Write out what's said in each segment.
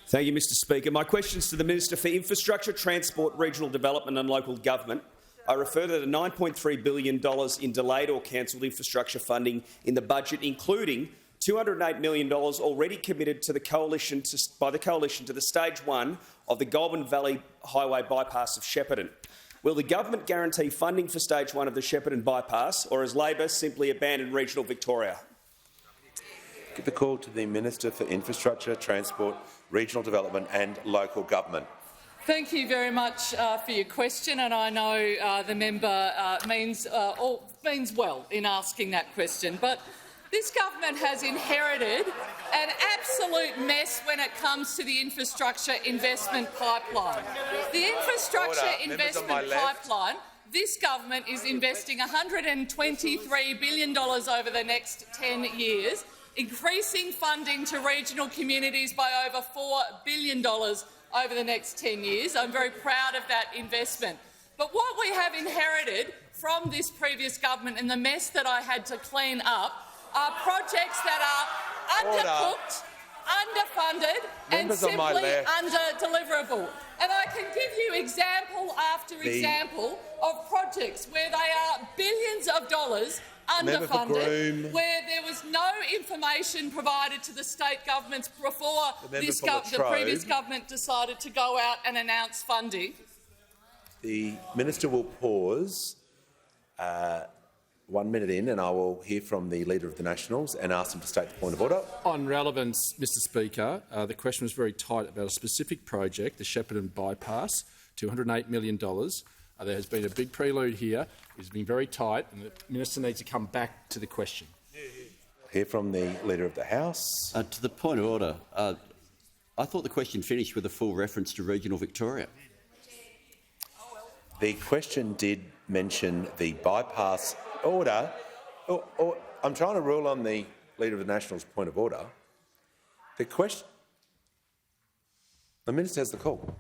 Thank you, Mr Speaker. My questions to the Minister for Infrastructure, Transport, Regional Development and Local Government. I refer to the $9.3 billion in delayed or cancelled infrastructure funding in the budget, including $208 million already committed to the coalition by the Coalition to the Stage 1 of the Goulburn Valley Highway bypass of Shepparton. Will the government guarantee funding for Stage 1 of the Shepparton bypass, or has Labor simply abandoned regional Victoria? Give the call to the Minister for Infrastructure, Transport, Regional Development and Local Government. Thank you very much for your question, and I know the member means well in asking that question. But this government has inherited an absolute mess when it comes to the infrastructure investment pipeline. The infrastructure investment pipeline, this government is investing $123 billion over the next 10 years, increasing funding to regional communities by over $4 billion over the next 10 years. I'm very proud of that investment. But what we have inherited from this previous government and the mess that I had to clean up are projects that are undercooked, underfunded and simply under-deliverable. And I can give you example after example of projects where they are billions of dollars underfunded, where there was no information provided to the state governments before the previous government decided to go out and announce funding. The Minister will pause 1 minute in, and I will hear from the Leader of the Nationals and ask him to state the point of order. On relevance, Mr Speaker, the question was very tight about a specific project, the Shepparton bypass, $208 million. There has been a big prelude here. It's been very tight, and the Minister needs to come back to the question. Hear from the Leader of the House. To the point of order, I thought the question finished with a full reference to regional Victoria. The question did mention the bypass order. I'm trying to rule on the Leader of the National's point of order. The Minister has the call.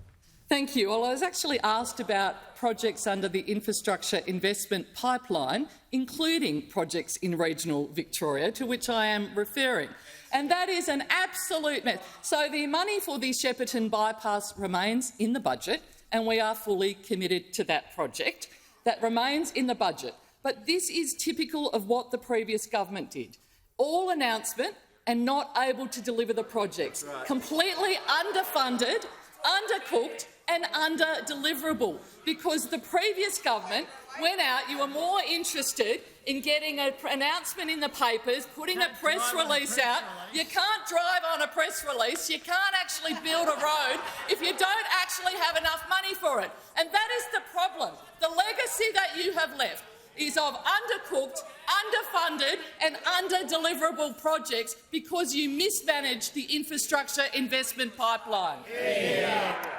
Thank you. Well, I was actually asked about projects under the infrastructure investment pipeline, including projects in regional Victoria, to which I am referring. And that is an absolute mess. So the money for the Shepparton bypass remains in the budget, and we are fully committed to that project. That remains in the budget. But this is typical of what the previous government did. All announcement and not able to deliver the projects. Completely underfunded, undercooked and under-deliverable, because the previous government went out, you were more interested in getting an announcement in the papers, putting a press release out. You can't drive on a press release, you can't actually build a road if you don't actually have enough money for it. And that is the problem. The legacy that you have left is of undercooked, underfunded and under-deliverable projects because you mismanaged the infrastructure investment pipeline.